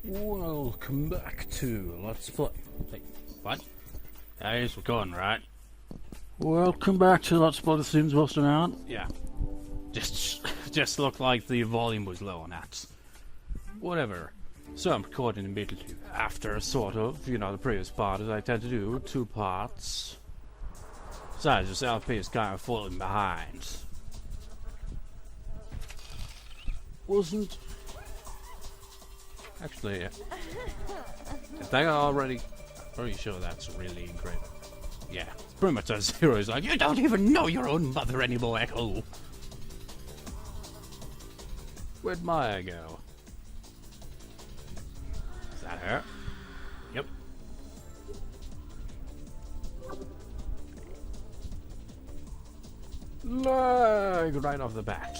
Welcome back to Let's Play. Wait, what? Guys, we're going, right? Welcome back to Let's Play The Sims Bustin out. Yeah. Just looked like the volume was low on that. Whatever. So I'm recording immediately after, sort of, you know, the previous part, as I tend to do, 2 parts. Besides, this LP is kind of falling behind. Wasn't... Actually, I think I already sure that's really great. Yeah, it's pretty much as Zero is like, you don't even know your own mother anymore, Ecco. Where'd Maya go? Is that her? Yep. Lag right off the bat.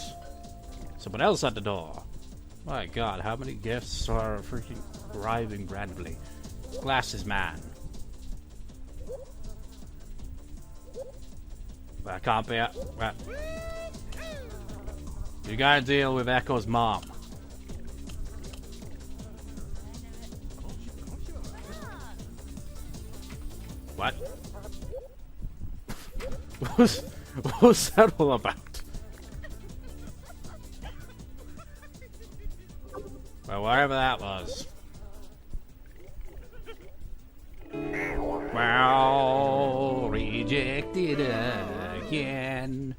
Someone else at the door. My god, how many gifts are freaking arriving randomly? Glasses man. But I can't be up. Well, you gotta deal with Echo's mom. What? What was that all about? Well, whatever that was. Well, rejected again.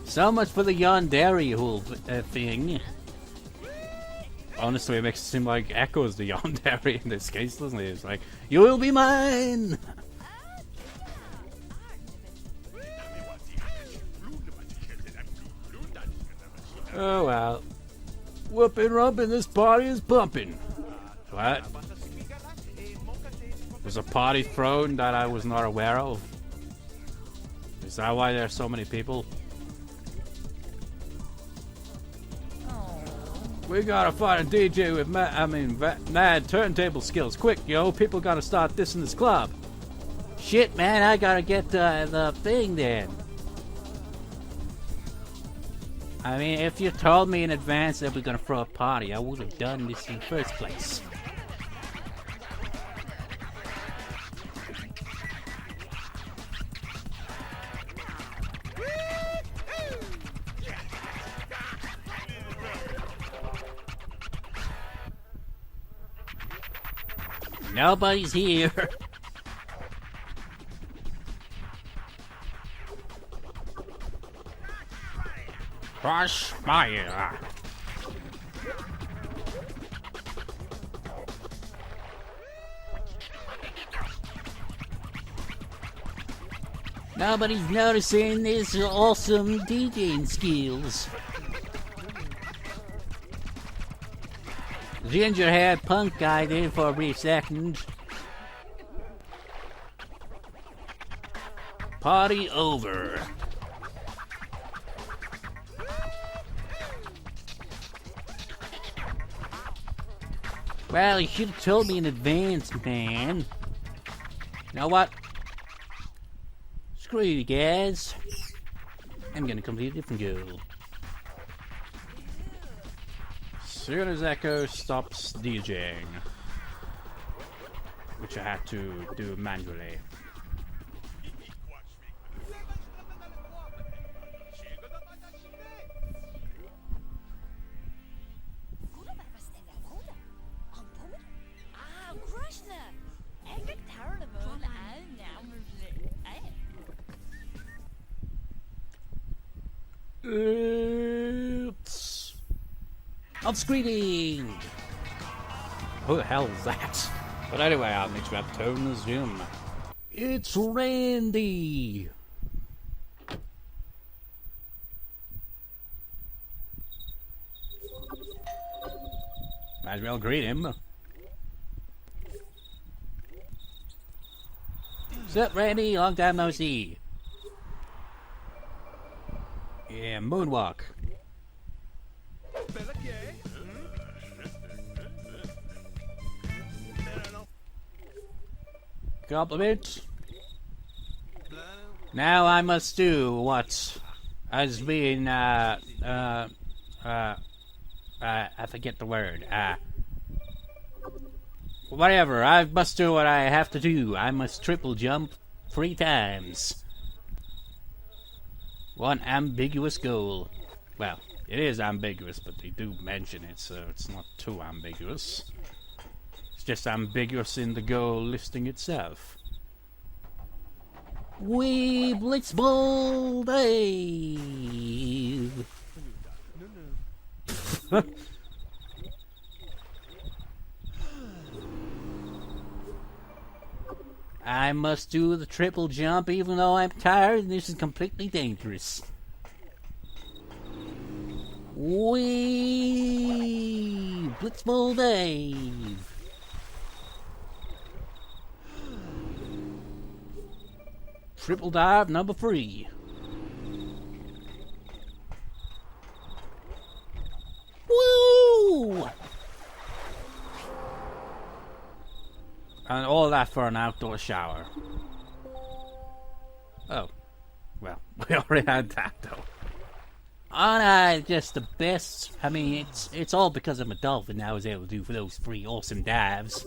So much for the yandere whole thing. Honestly, it makes it seem like Echo's the yandere in this case, doesn't it? It's like, you will be mine! Oh well. Whoopin' rumpin', this party is pumping. What? There's a party thrown that I was not aware of? Is that why there's so many people? We gotta find a DJ with mad turntable skills. Quick, yo, people gotta start this in this club. Shit, man, I gotta get the thing then. I mean, if you told me in advance that we're gonna throw a party, I would have done this in the first place. Nobody's here. Crush fire. Nobody's noticing this awesome DJing skills. Ginger hair punk guy did for a brief second. Party over. Well, you should have told me in advance, man. You know what? Screw you guys. I'm gonna complete a different goal. As soon as Echo stops DJing, which I had to do manually. It's on screening. Who the hell is that? But anyway, I'll make sure I turn the zoom. It's Randy. Might as well greet him. What's up, Randy? Long time no see. Yeah, moonwalk. Compliment. Now I must do what as being, I forget the word, whatever, I must do what I have to do. I must triple jump 3 times. One ambiguous goal. Well, it is ambiguous, but they do mention it, so it's not too ambiguous. It's just ambiguous in the goal listing itself. We Blitzball Dave! I must do the triple jump even though I'm tired and this is completely dangerous. Wee! Blitzball Dave! Triple dive number 3. Woo! And all that for an outdoor shower. Oh. Well, we already had that though. Aren't I just the best? I mean, it's all because I'm a dolphin I was able to do for those 3 awesome dives.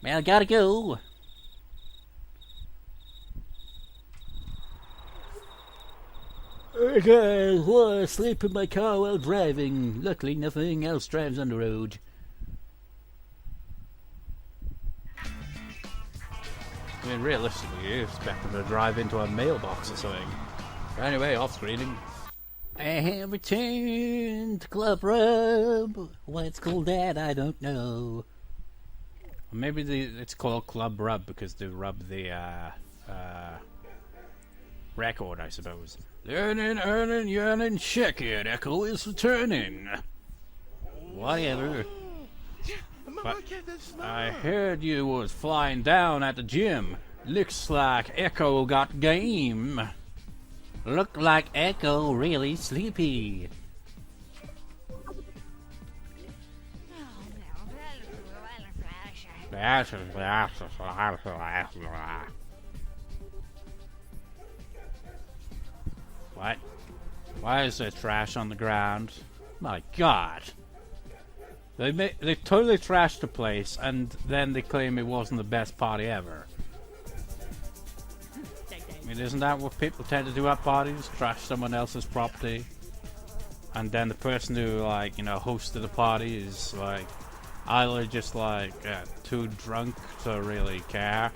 Well, I gotta go. Okay, well, I sleep in my car while driving. Luckily, nothing else drives on the road. I mean, realistically, you expect them to drive into a mailbox or something. Anyway, off screening. I have returned to Club Rub. Why it's called that, I don't know. Maybe it's called Club Rub because they rub the record, I suppose. Learning, earning, yearning, check it. Ecco is returning. Whatever. But I heard you was flying down at the gym. Looks like Ecco got game. Look like Ecco really sleepy. What? Why is there trash on the ground? My God. They totally trashed the place, and then they claim it wasn't the best party ever. I mean, isn't that what people tend to do at parties? Trash someone else's property? And then the person who, like, you know, hosted the party is, like, either just, like, too drunk to really care,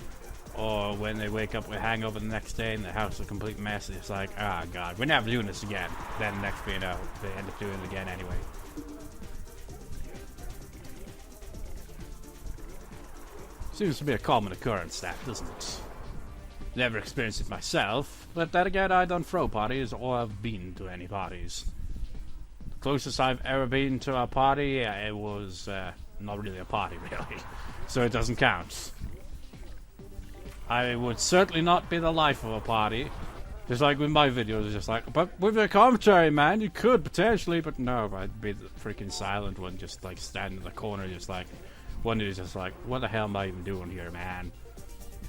or when they wake up with a hangover the next day and the house is a complete mess, it's like, ah, oh, God, we're never doing this again. Then next thing you know, they end up doing it again anyway. Seems to be a common occurrence, that, doesn't it? Never experienced it myself, but then again, I don't throw parties or have been to any parties. The closest I've ever been to a party, it was not really a party, really, so it doesn't count. I would certainly not be the life of a party. Just like with my videos, just like, but with the commentary, man, you could potentially, but no, I'd be the freaking silent one, just like standing in the corner, just like, one dude's just like, what the hell am I even doing here, man?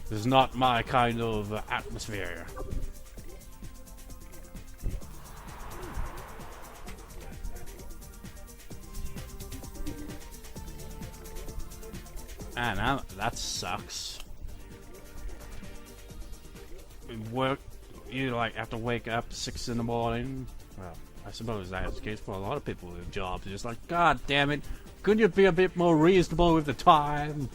This is not my kind of atmosphere. Man, that sucks. Work, you like have to wake up 6 in the morning. Well, I suppose that's the case for a lot of people with jobs. Just like, God damn it, couldn't you be a bit more reasonable with the time?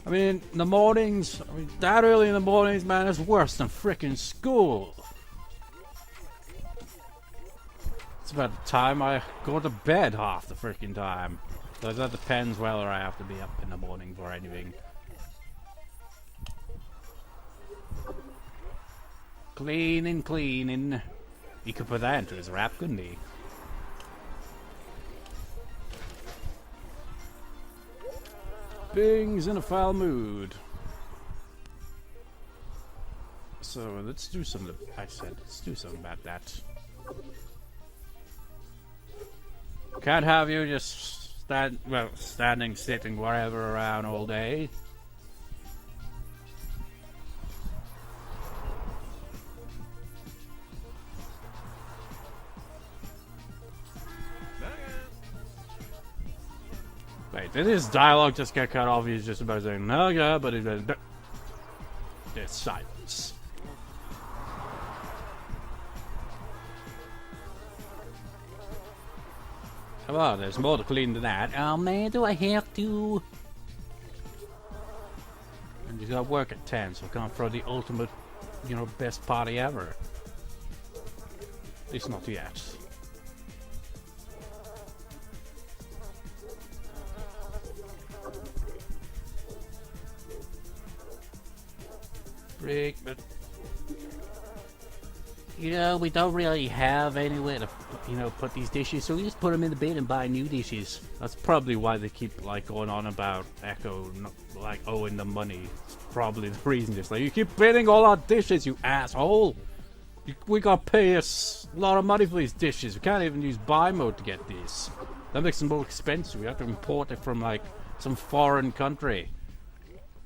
I mean, in the mornings, that early in the mornings, man, is worse than frickin' school. It's about the time I go to bed half the frickin' time. So that depends whether I have to be up in the morning for anything. Cleaning, cleaning. He could put that into his rap, couldn't he? Bing's in a foul mood. So let's do something. Let's do something about that. Can't have you just standing, sitting, wherever around all day. Did his dialogue just get cut off? He's just about saying, no, yeah, but it was... There's silence. Come on, there's more to clean than that. Oh man, do I have to? And he's got work at 10, so I can't throw the ultimate, you know, best party ever. At least not yet. Freak, but you know, we don't really have anywhere to, you know, put these dishes, so we just put them in the bin and buy new dishes. That's probably why they keep, like, going on about Ecco, like, owing them money. It's probably the reason. Just like, you keep bidding all our dishes, you asshole! We gotta pay us a lot of money for these dishes. We can't even use buy mode to get these. That makes them more expensive. We have to import it from, like, some foreign country.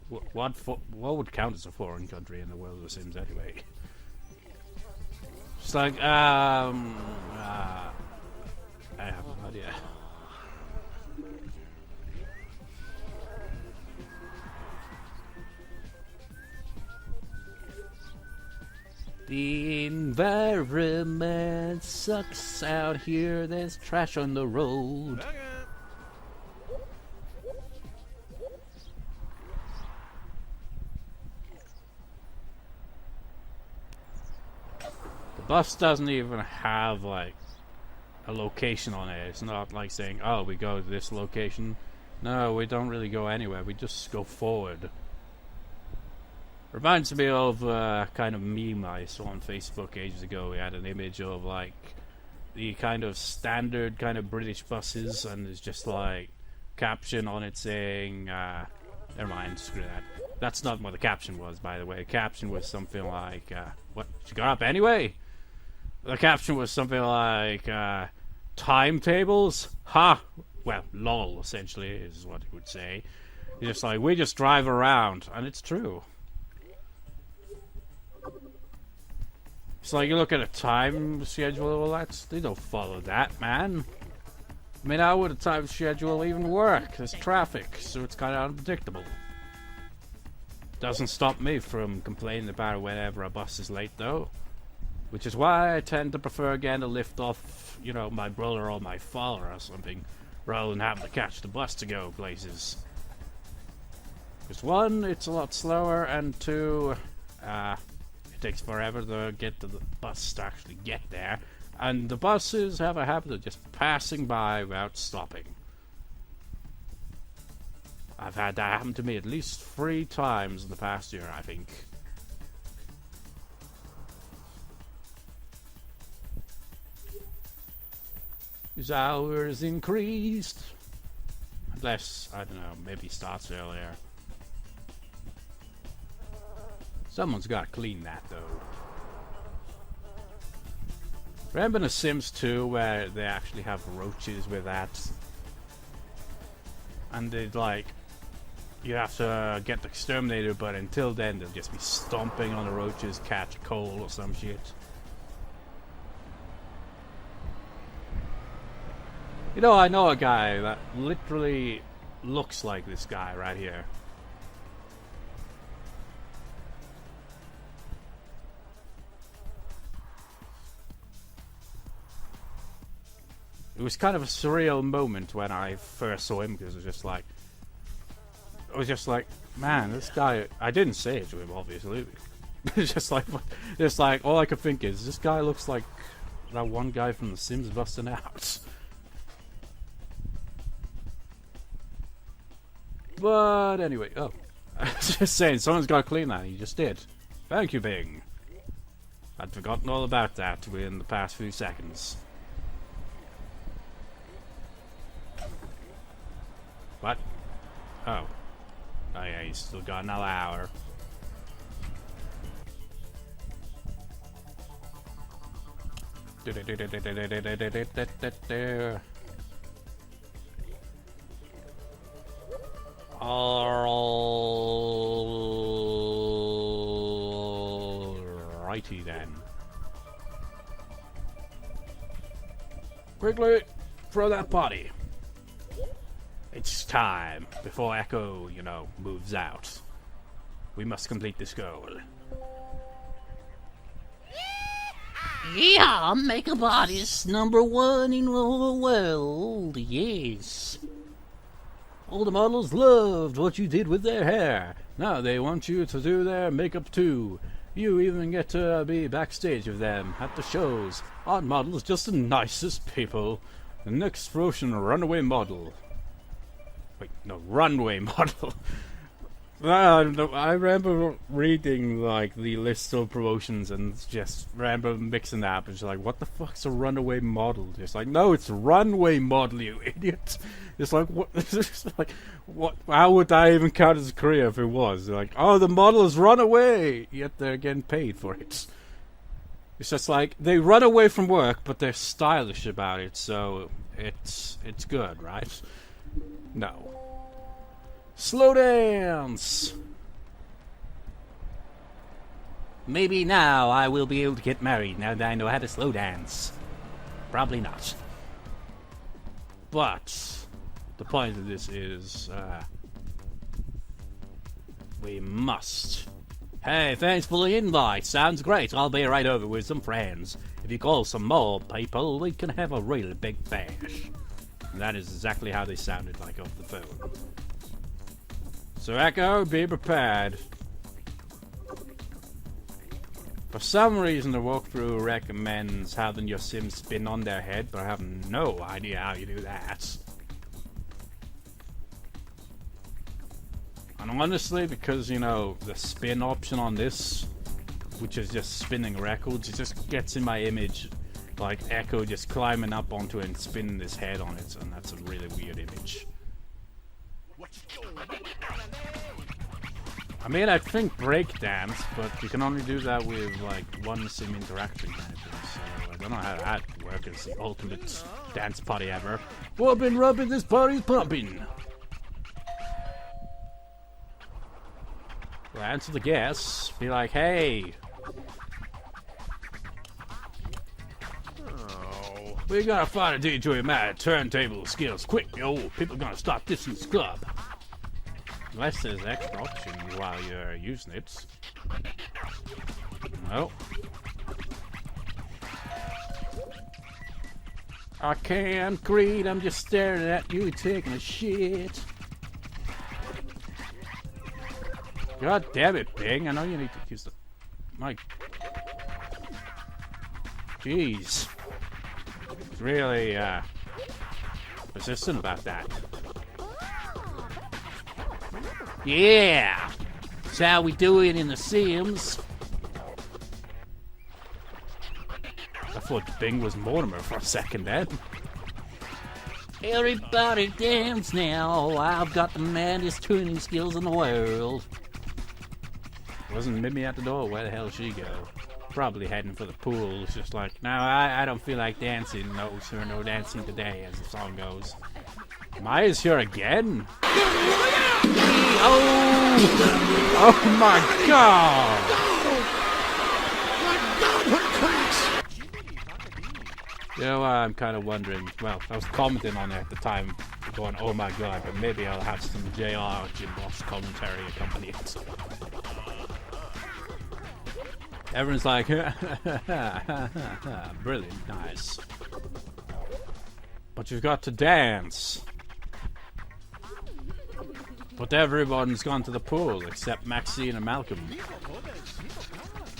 What would count as a foreign country in the world of The Sims anyway? It's like, I have no idea. The environment sucks out here, there's trash on the road. Bus doesn't even have like a location on it. It's not like saying, oh, we go to this location. No, we don't really go anywhere. We just go forward. Reminds me of kind of meme I saw on Facebook ages ago. We had an image of like the kind of standard kind of British buses, and there's just like caption on it saying, never mind, screw that. That's not what the caption was, by the way. The caption was something like, what, she got up anyway? The caption was something like, timetables? Ha! Well, lol, essentially, is what it would say. It's just like, we just drive around, and it's true. It's like, you look at a time schedule, well, they don't follow that, man. I mean, how would a time schedule even work? There's traffic, so it's kind of unpredictable. Doesn't stop me from complaining about it whenever a bus is late, though. Which is why I tend to prefer, again, to lift off, you know, my brother or my father or something, rather than having to catch the bus to go places. Because one, it's a lot slower, and two, it takes forever to get to the bus to actually get there. And the buses have a habit of just passing by without stopping. I've had that happen to me at least 3 times in the past year, I think. His hours increased. Unless, I don't know, maybe starts earlier. Someone's got to clean that, though. Remember The Sims 2 where they actually have roaches with that? And they'd like, you have to get the exterminator, but until then they'll just be stomping on the roaches, catch a cold or some shit. You know, I know a guy that literally looks like this guy right here. It was kind of a surreal moment when I first saw him, because it was just like, man, this guy, I didn't say it to him, obviously. It's just like, all I could think is, this guy looks like that one guy from The Sims Bustin' Out. But anyway, oh. I was just saying, someone's got to clean that, he just did. Thank you, Bing. I'd forgotten all about that in the past few seconds. What? Oh. Oh yeah, he's still got another hour. Alrighty then. Quickly, throw that potty. It's time, before Ecco, moves out. We must complete this goal. Yeah, makeup artist #1 in the world, yes. All the models loved what you did with their hair. Now they want you to do their makeup too. You even get to be backstage with them at the shows. Our model is just the nicest people. The next Russian runaway model. Wait, no, runway model. I remember reading the list of promotions and just remember mixing that up and just what the fuck's a runaway model? Just no, it's runway model, you idiot. It's what? It's what? How would that even count as a career if it was? Oh, the model has run away, yet they're getting paid for it. It's just they run away from work, but they're stylish about it, so it's good, right? No. Slow dance! Maybe now I will be able to get married now that I know how to slow dance. Probably not. But the point of this is, we must. Hey, thanks for the invite. Sounds great. I'll be right over with some friends. If you call some more people, we can have a really big bash. And that is exactly how they sounded like over the phone. So Ecco, be prepared. For some reason the walkthrough recommends having your Sims spin on their head, but I have no idea how you do that. And honestly, because the spin option on this, which is just spinning records, it just gets in my image Ecco just climbing up onto it and spinning his head on it, and that's a really weird image. I mean, I think breakdance, but you can only do that with one sim interaction manager, so I don't know how that works. It's the ultimate dance party ever. Whoopin' rubbin', this party's pumping! Well, answer the guess. Be like, hey! Oh, we gotta find a DJ mad turntable skills quick, yo! People gonna stop this in this club. Unless there's extra options while you're using it. No. I can't greet, I'm just staring at you taking a shit. God damn it, Bing. I know you need to use the mic. Jeez. It's really, persistent about that. Yeah! That's how we do it in the Sims. I thought Bing was Mortimer for a second then. Everybody dance now. I've got the maddest tuning skills in the world. Wasn't Mimi at the door? Where the hell did she go? Probably heading for the pool. It's just no, I don't feel like dancing. No, sir, no dancing today, as the song goes. Maya's here again? Oh my god! I'm kind of wondering. Well, I was commenting on it at the time, going, oh my god, but maybe I'll have some JR Jim Boss commentary accompany it. Everyone's like, brilliant, nice. But you've got to dance. But everyone's gone to the pool except Maxine and Malcolm.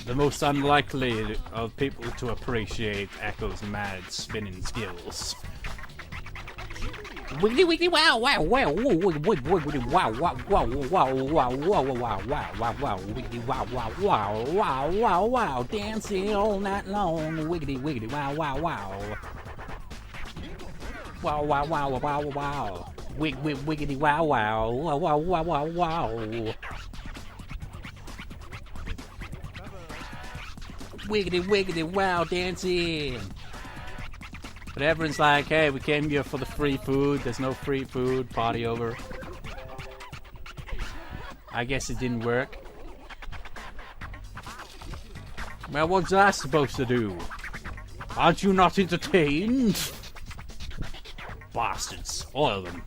The most unlikely of people to appreciate Ecco's mad spinning skills. Wiggly wiggly wow wow wow wiggly wow wow wow wow wow wow wow wow wow wiggly wow wow wow wow wow wow dancing all night long wiggly wiggly wow wow wow wow wow wow wow wow wiggity wow wow wow wow wow wow wow wiggity wow dancing. But everyone's like, hey, we came here for the free food. There's no free food. Party over. I guess it didn't work. Well, what's that supposed to do? Aren't you not entertained? Bastards. All of them.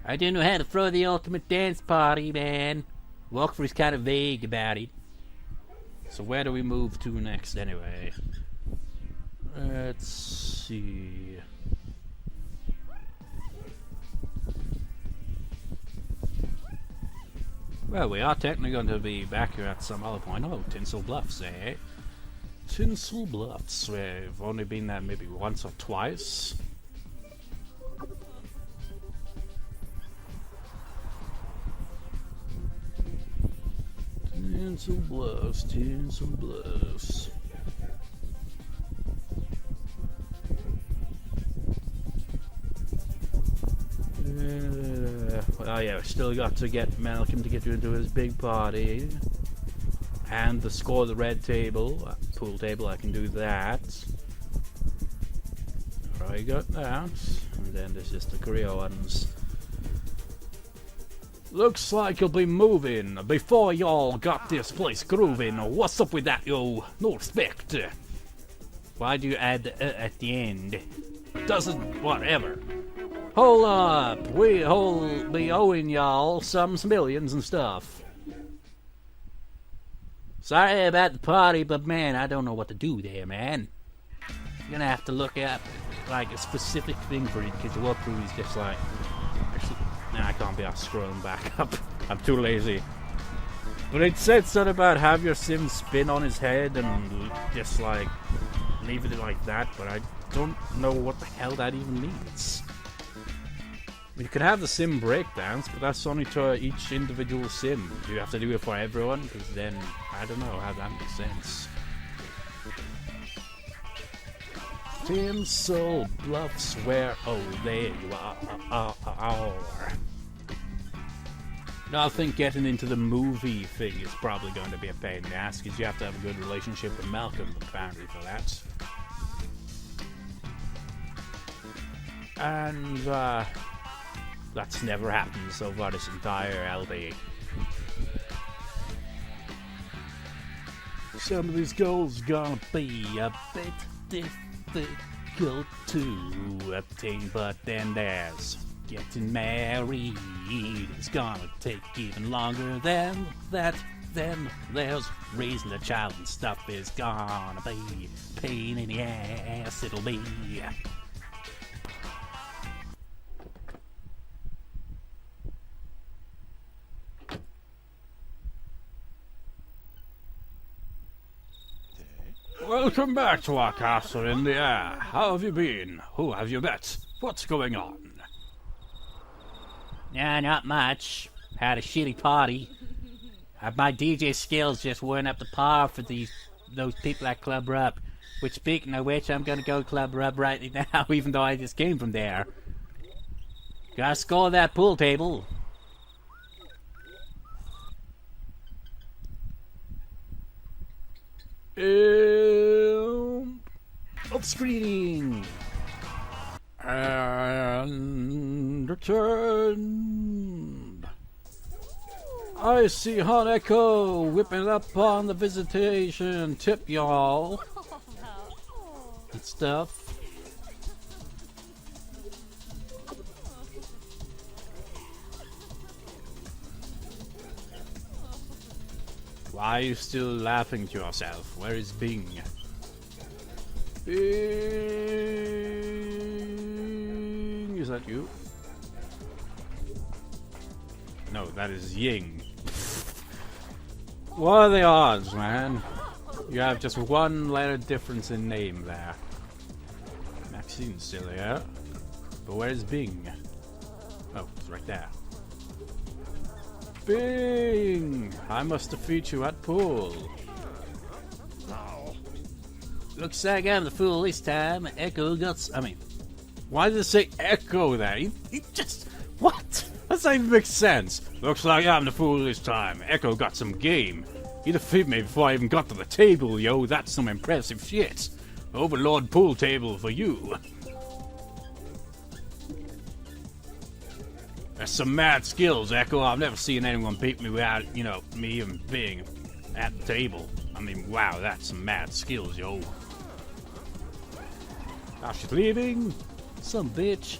I don't know how to throw the ultimate dance party, man. Walkthrough's kind of vague about it. So where do we move to next, anyway? Let's see. Well, we are technically going to be back here at some other point. Oh, Tinsel Bluffs, eh? Tinsel Bluffs. We've only been there maybe once or twice. Tinsel Bluffs, Tinsel Bluffs. Well, yeah, we still got to get Malcolm to get you into his big party. And the score the red table, pool table, I can do that. I got that. And then there's just the career ones. Looks like you'll be moving before y'all got this place grooving. What's up with that, yo? No respect. Why do you add the at the end? Doesn't, whatever. Hold up, we'll be owing y'all some millions and stuff. Sorry about the party, but man, I don't know what to do there, man. You're gonna have to look up like a specific thing for it, because the walkthrough is just like... Actually, nah, I can't be asked scrolling back up. I'm too lazy. But it said something about have your sim spin on his head and just like leave it like that, but I don't know what the hell that even means. You can have the sim breakdowns, but that's only to each individual sim. Do you have to do it for everyone? Because then, I don't know how that makes sense. Tinsel Bluffs, where, oh, there you are. No, I think getting into the movie thing is probably going to be a pain in the ass, because you have to have a good relationship with Malcolm, apparently, for that. And, that's never happened so far this entire LD. Some of these goals gonna be a bit difficult to obtain, but then there's getting married. It's gonna take even longer than that. Then there's raising a child and stuff is gonna be a pain in the ass. It'll be. Welcome back to our castle in the air. How have you been? Who have you met? What's going on? Nah, not much. Had a shitty party. My DJ skills just weren't up to par for those people at Club Rub. Which, speaking of which, I'm gonna go Club Rub right now, even though I just came from there. Gotta score that pool table. Off screening and returned. I see Hot Ecco whipping up on the visitation tip, y'all. Good stuff. Why are you still laughing to yourself? Where is Bing? Bing! Is that you? No, that is Ying. What are the odds, man? You have just one letter difference in name there. Maxine's still here. But where's Bing? Oh, it's right there. Bing! I must defeat you at pool. Looks like I'm the fool this time. Ecco got... why did it say Ecco there? He just... What? That doesn't even make sense. Looks like I'm the fool this time. Ecco got some game. He defeated me before I even got to the table, yo. That's some impressive shit. Overlord pool table for you. That's some mad skills, Ecco. I've never seen anyone beat me without, me even being at the table. Wow, that's some mad skills, yo. Now she's leaving. Some bitch.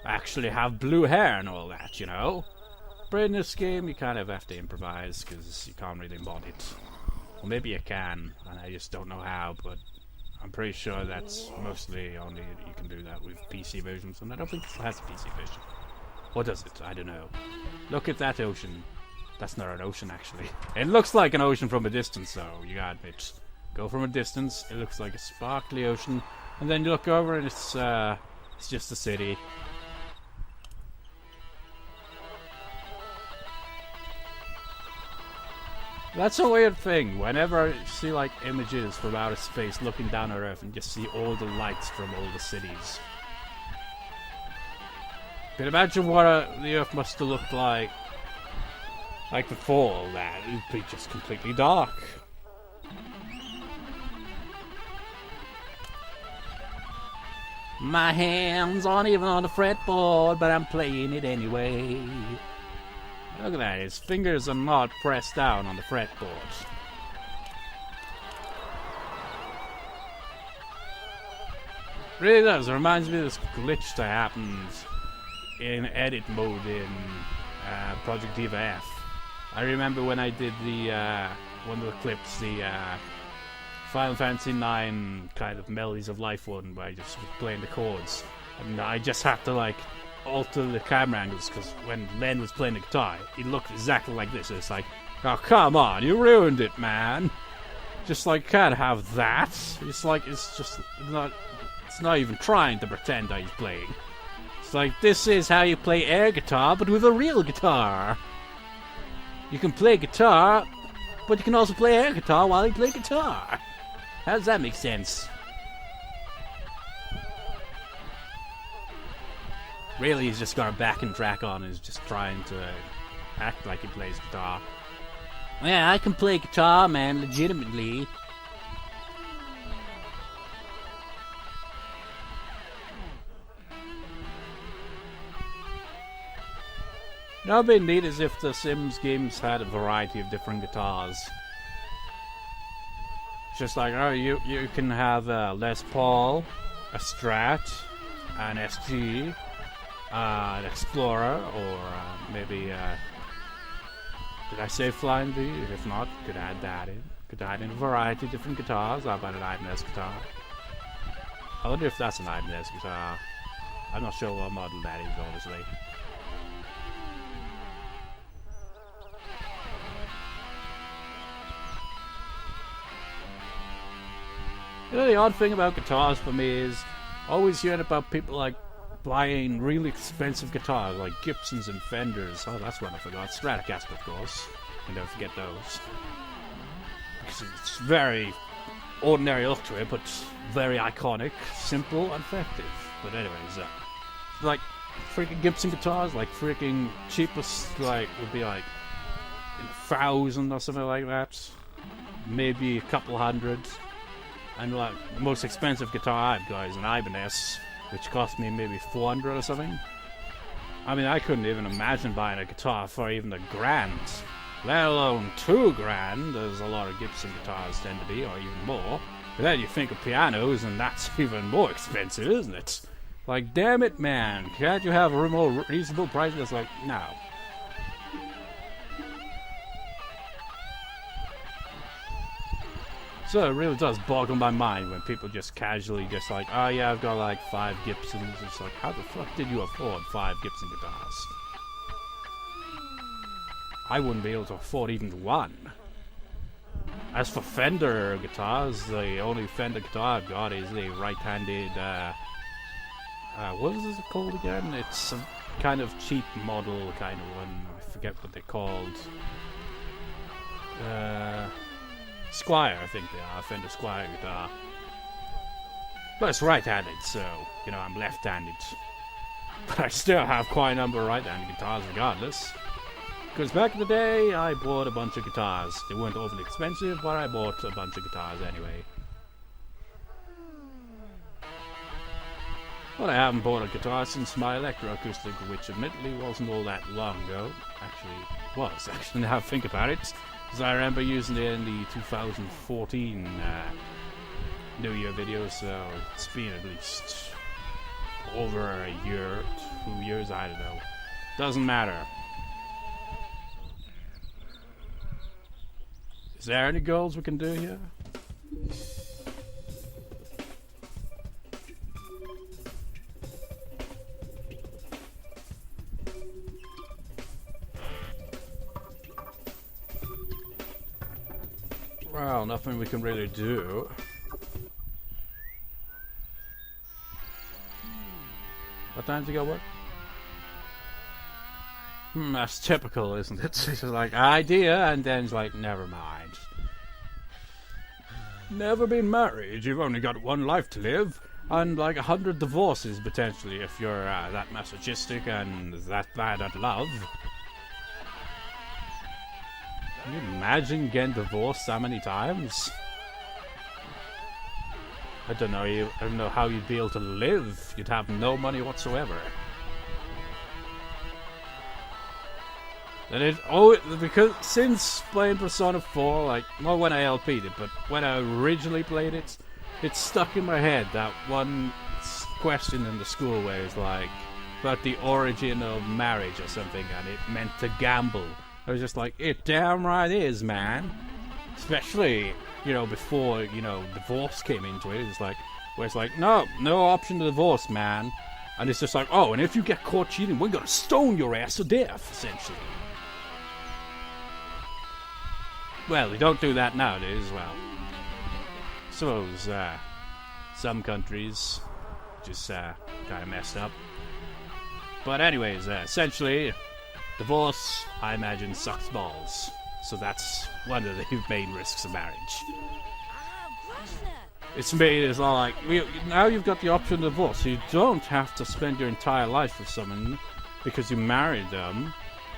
actually have blue hair and all that, you know? But in this game, you kind of have to improvise, because you can't really mod it. Or maybe you can, and I just don't know how, but I'm pretty sure that's mostly only you can do that with PC versions, and I don't think this has a PC version. Or does it? I don't know. Look at that ocean. That's not an ocean, actually. It looks like an ocean from a distance, though, you gotta admit. Go from a distance, it looks like a sparkly ocean, and then you look over and it's just a city. That's a weird thing. Whenever I see like images from outer space looking down at Earth and just see all the lights from all the cities. Can you imagine what the Earth must have looked like before all that? It would be just completely dark. My hands aren't even on the fretboard, but I'm playing it anyway. Look at that, his fingers are not pressed down on the fretboard. Really does. It reminds me of this glitch that happened in edit mode in Project Diva F. I remember when I did the one of the clips, the Final Fantasy IX kind of Melodies of Life one, where I just was playing the chords, and I just had to like alter the camera angles, because when Len was playing the guitar, it looked exactly like this. It's like, oh come on, you ruined it, man. Just like, can't have that. It's like, it's not even trying to pretend that he's playing. It's like, this is how you play air guitar, but with a real guitar. You can play guitar, but you can also play air guitar while you play guitar. How does that make sense? Really, he's just got a backing track on and is just trying to act like he plays guitar. Yeah, I can play guitar, man, legitimately. You know, it'd be neat as if the Sims games had a variety of different guitars. It's just like, oh, you can have a Les Paul, a Strat, an SG, an Explorer, or maybe, did I say Flying V? If not, could add that in. Could add in a variety of different guitars. How about an Ibanez guitar? I wonder if that's an Ibanez guitar. I'm not sure what model that is, honestly. You know, the odd thing about guitars for me is always hearing about people like buying really expensive guitars like Gibsons and Fenders. Oh, that's one I forgot. Stratocaster, of course. And don't forget those. Because it's very ordinary look to it, but very iconic, simple, and effective. But anyways, like freaking Gibson guitars, like freaking cheapest, like would be like in 1,000 or something like that. Maybe a couple hundred. And like the most expensive guitar I've got is an Ibanez, which cost me maybe 400 or something. I mean, I couldn't even imagine buying a guitar for even $1,000, let alone $2,000. There's a lot of Gibson guitars tend to be, or even more. But then you think of pianos, and that's even more expensive, isn't it? Like, damn it, man! Can't you have a more reasonable price? That's like, no. So it really does boggle my mind when people just casually just like, oh yeah, I've got like 5 Gibsons. It's like, how the fuck did you afford 5 Gibson guitars? I wouldn't be able to afford even one. As for Fender guitars, the only Fender guitar I've got is the right-handed, what is it called again? It's a kind of cheap model kind of one. I forget what they're called. Squire, I think they are, Fender Squire guitar. But it's right-handed, so, you know, I'm left-handed. But I still have quite a number of right-handed guitars regardless. Because back in the day, I bought a bunch of guitars. They weren't overly expensive, but I bought a bunch of guitars anyway. Well, I haven't bought a guitar since my electroacoustic, which admittedly wasn't all that long ago. Actually, now I think about it. Because I remember using it in the 2014 New Year video, so it's been at least over a year, 2 years, I don't know. Doesn't matter. Is there any goals we can do here? Well, nothing we can really do. What time do you go work? That's typical, isn't it? It's just like, idea, and then it's like, never mind. Never been married, you've only got one life to live, and like 100 divorces potentially if you're that masochistic and that bad at love. Can you imagine getting divorced so many times? I don't know. I don't know how you'd be able to live. You'd have no money whatsoever. And because since playing Persona 4, like, not when I LP'd it, but when I originally played it, it's stuck in my head that one question in the school where it's like about the origin of marriage or something, and it meant to gamble. I was just like, it damn right is, man. Especially, you know, before, you know, divorce came into it. It's like, where it's like, no option to divorce, man. And it's just like, oh, and if you get caught cheating, we're gonna stone your ass to death, essentially. Well, we don't do that nowadays, well. I suppose, some countries just, kind of messed up. But anyways, essentially, divorce, I imagine, sucks balls. So that's one of the main risks of marriage. It's made as like, now you've got the option of divorce. So you don't have to spend your entire life with someone because you married them.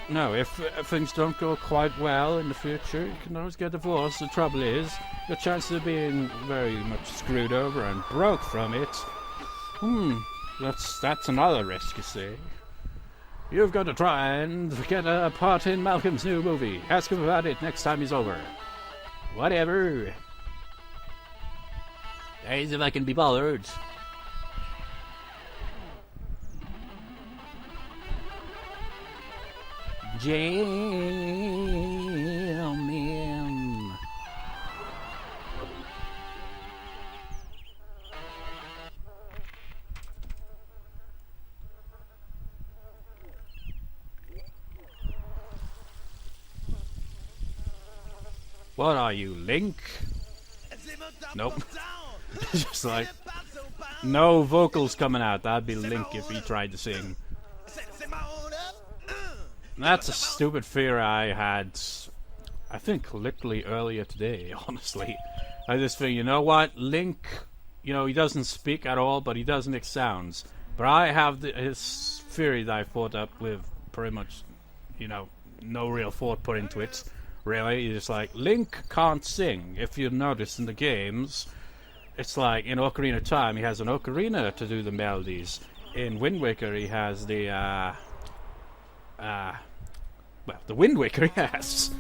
No, if things don't go quite well in the future, you can always get divorced. The trouble is, your chances of being very much screwed over and broke from it, that's another risk, you see. You've got to try and get a part in Malcolm's new movie. Ask him about it next time he's over. Whatever. Days if I can be bothered. Jam in. What are you, Link? Nope. Just like, no vocals coming out. That'd be Link if he tried to sing. That's a stupid fear I had, I think, literally earlier today, honestly. I just think, you know what, Link, you know, he doesn't speak at all, but he does make sounds. But I have his theory that I thought up with pretty much, you know, no real thought put into it. Really, it's just like, Link can't sing. If you notice in the games, it's like, in Ocarina of Time, he has an ocarina to do the melodies. In Wind Waker, he has the, well, the Wind Waker, yes.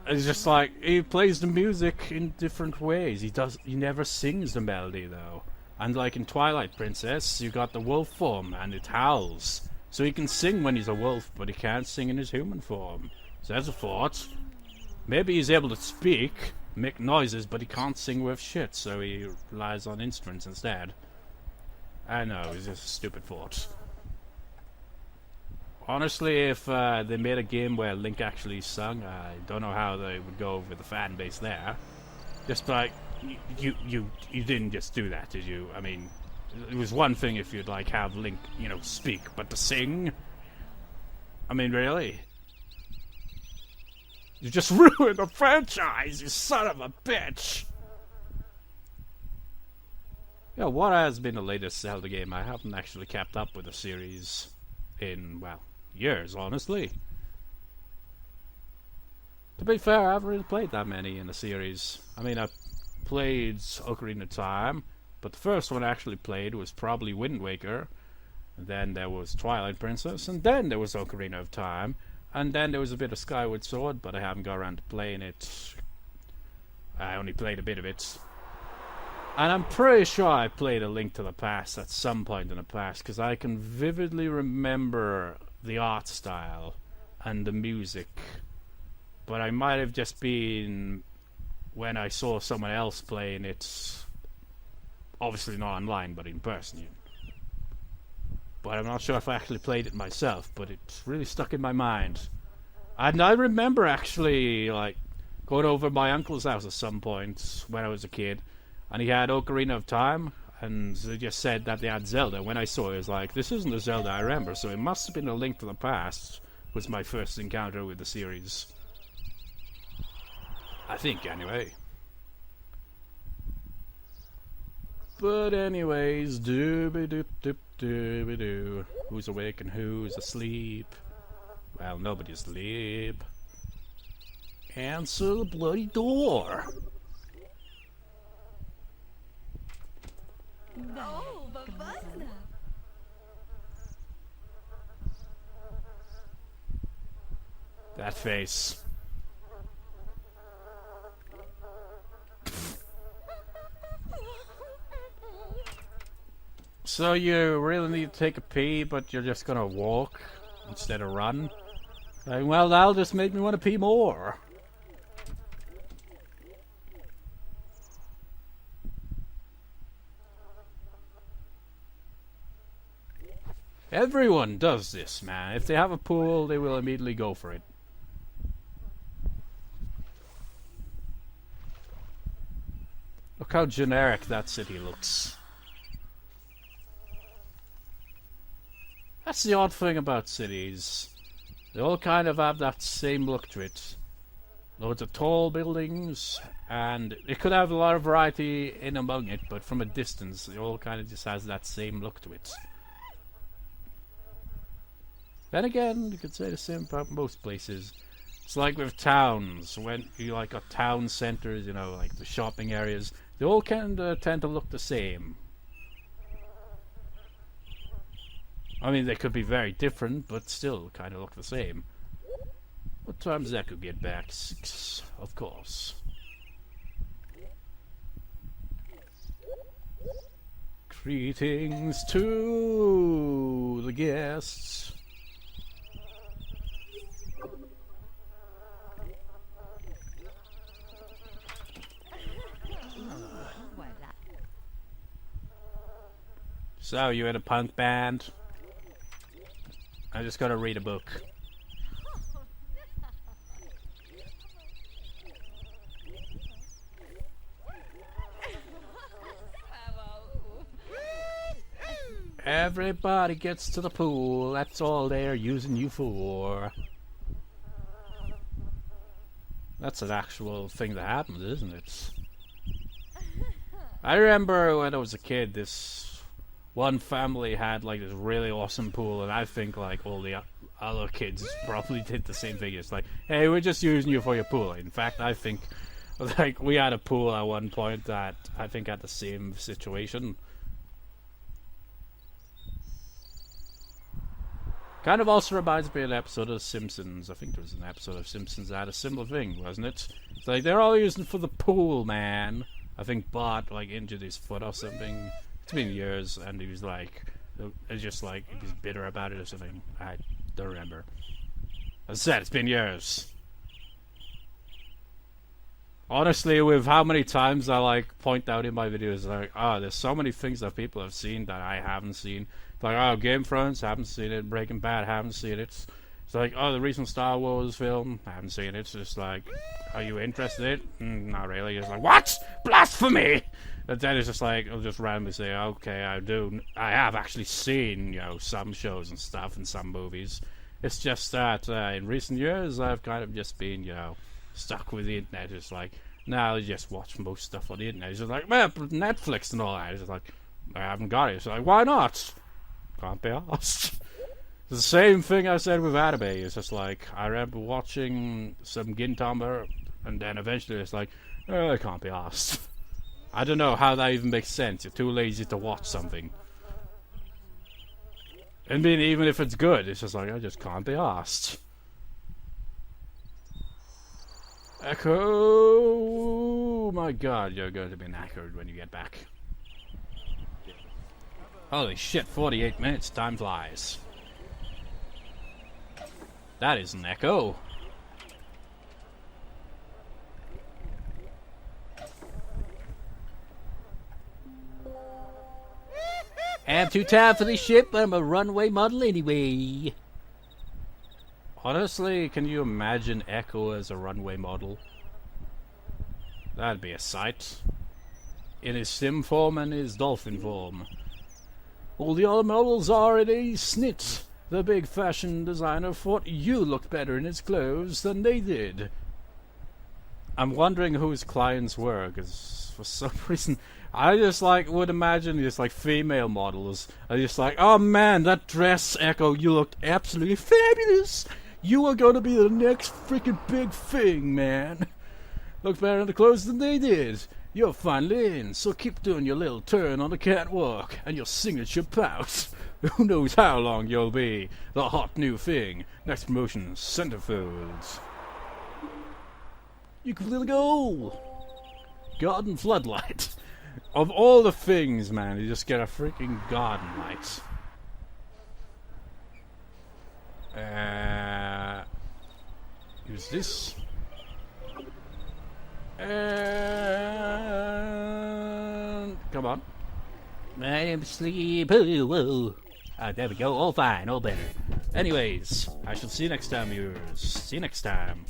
It's just like, he plays the music in different ways. He never sings the melody, though. And like in Twilight Princess, you got the wolf form, and it howls. So he can sing when he's a wolf, but he can't sing in his human form. So that's a thought. Maybe he's able to speak, make noises, but he can't sing worth shit, so he relies on instruments instead. I know, it's just a stupid thought. Honestly, if they made a game where Link actually sung, I don't know how they would go with the fan base there. Just like, you didn't just do that, did you? I mean, it was one thing if you'd like have Link, you know, speak, but to sing? I mean, really? You just ruined the franchise, you son of a bitch! Yeah, what has been the latest Zelda game? I haven't actually kept up with the series in, well, years, honestly. To be fair, I haven't really played that many in the series. I mean, I played Ocarina of Time, but the first one I actually played was probably Wind Waker. And then there was Twilight Princess, and then there was Ocarina of Time, and then there was a bit of Skyward Sword, but I haven't got around to playing it. I only played a bit of it. And I'm pretty sure I played A Link to the Past at some point in the past, because I can vividly remember the art style and the music. But I might have just been when I saw someone else playing it, obviously not online, but in person. But I'm not sure if I actually played it myself, but it's really stuck in my mind. And I remember actually, like, going over to my uncle's house at some point when I was a kid, and he had Ocarina of Time, and they just said that they had Zelda. When I saw it, I was like, this isn't the Zelda I remember, so it must have been A Link to the Past, was my first encounter with the series. I think, anyway. But anyways, dooby-doop-doop-dooby-doo. Who's awake and who's asleep? Well, nobody's asleep. Answer the bloody door! Oh, Bustin. That face. So you really need to take a pee, but you're just gonna walk instead of run? Like, well, that'll just make me want to pee more. Everyone does this, man. If they have a pool, they will immediately go for it. Look how generic that city looks. That's the odd thing about cities. They all kind of have that same look to it. Loads of tall buildings, and it could have a lot of variety in among it, but from a distance, it all kind of just has that same look to it. Then again, you could say the same about most places. It's like with towns, when you like got town centers, you know, like the shopping areas, they all kind of tend to look the same. I mean, they could be very different, but still kind of look the same. What time does Ecco get back? 6, of course. Greetings to the guests. So, you in a punk band? I just gotta read a book. Everybody gets to the pool, that's all they're using you for. That's an actual thing that happens, isn't it? I remember when I was a kid, this one family had like this really awesome pool, and I think like all the other kids probably did the same thing. It's like, hey, we're just using you for your pool. In fact, I think like we had a pool at one point that I think had the same situation. Kind of also reminds me of an episode of Simpsons. I think there was an episode of Simpsons that had a similar thing, wasn't it? It's like, they're all using for the pool, man. I think Bart, like, injured his foot or something. It's been years, and he was like, it's just like, he was bitter about it or something. I don't remember. As I said, it's been years. Honestly, with how many times I, like, point out in my videos, like, oh, there's so many things that people have seen that I haven't seen. It's like, oh, Game of Thrones, haven't seen it. Breaking Bad, haven't seen it. It's like, oh, the recent Star Wars film, haven't seen it. It's just like, are you interested in it? Not really. It's like, what? Blasphemy! And then it's just like, I'll just randomly say, okay, I have actually seen, you know, some shows and stuff and some movies. It's just that in recent years, I've kind of just been, you know, stuck with the internet. It's like, now I just watch most stuff on the internet. It's just like, man, Netflix and all that. It's just like, I haven't got it. It's like, why not? Can't be asked. The same thing I said with anime. It's just like, I remember watching some Gintama, and then eventually it's like, oh, I can't be asked. I don't know how that even makes sense. You're too lazy to watch something. I mean, even if it's good, it's just like, I just can't be asked. Ecco! Oh my god, you're going to be knackered when you get back. Holy shit, 48 minutes, time flies. That is an Ecco. I'm too tired for this ship, but I'm a runway model anyway. Honestly, can you imagine Ecco as a runway model? That'd be a sight. In his sim form and his dolphin form. All the other models are in a snit. The big fashion designer thought you looked better in his clothes than they did. I'm wondering who his clients were, because for some reason I just would imagine just female models are just oh man, that dress, Ecco, you looked absolutely fabulous. You are gonna be the next freaking big thing, man. Look better in the clothes than they did. You're finally in, so keep doing your little turn on the catwalk and your signature pout. Who knows how long you'll be the hot new thing. Next promotion, centerfolds. You completely go. Garden floodlight. Of all the things, man, you just get a freaking garden light. Use this. And come on. I am asleep. Oh, whoa. There we go. All fine. All better. Anyways, I shall see you next time, viewers. See you next time.